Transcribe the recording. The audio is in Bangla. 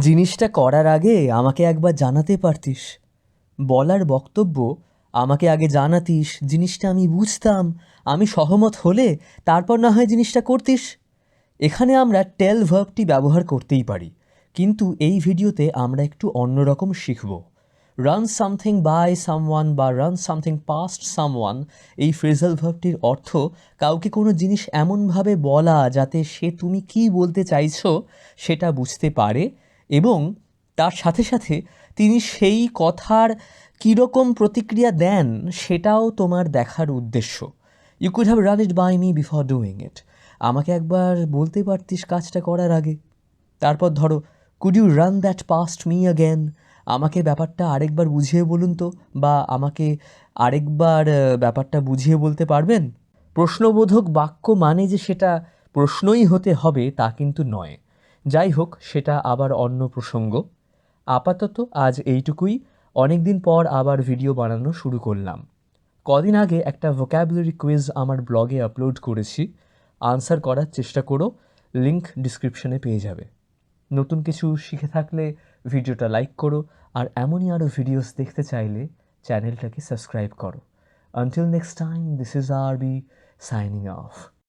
জিনিসটা করার আগে আমাকে একবার জানাতে পারতিস। বলার বক্তব্য আমাকে আগে জানাতিস, জিনিসটা আমি বুঝতাম, আমি সহমত হলে তারপর না হয় জিনিসটা করতিস। এখানে আমরা টেল ভার্বটি ব্যবহার করতেই পারি, কিন্তু এই ভিডিওতে আমরা একটু অন্যরকম শিখব। রান সামথিং বাই সামওয়ান বা রান সামথিং পাস্ট সামওয়ান, এই ফ্রেজাল ভার্বটির অর্থ কাউকে কোনো জিনিস এমনভাবে বলা যাতে সে তুমি কী বলতে চাইছো সেটা বুঝতে পারে, এবং তার সাথে সাথে তিনি সেই কথার কীরকম প্রতিক্রিয়া দেন সেটাও তোমার দেখার উদ্দেশ্য। You could have run it by me before doing it. আমাকে একবার বলতে পারতিস কাজটা করার আগে। তারপর ধরো, could you run that past me again, আমাকে ব্যাপারটা আরেকবার বুঝিয়ে বলুন তো, বা আমাকে আরেকবার ব্যাপারটা বুঝিয়ে বলতে পারবেন। প্রশ্নবোধক বাক্য মানে যে সেটা প্রশ্নই হতে হবে তা কিন্তু নয়। যাই হোক, সেটা আবার অন্য প্রসঙ্গ। আপাতত আজ এইটুকুই। অনেক দিন পর আবার ভিডিও বানানো শুরু করলাম। কদিন আগে একটা ভোক্যাবুলারি কুইজ আমার ব্লগে আপলোড করেছি, আনসার করার চেষ্টা করো, লিংক ডিসক্রিপশনে পেয়ে যাবে। নতুন কিছু শিখে থাকলে ভিডিওটা লাইক করো, আর এমনই আরও ভিডিওস দেখতে চাইলে চ্যানেলটাকে সাবস্ক্রাইব করো। Until next time, this is আরবি সাইনিং অফ।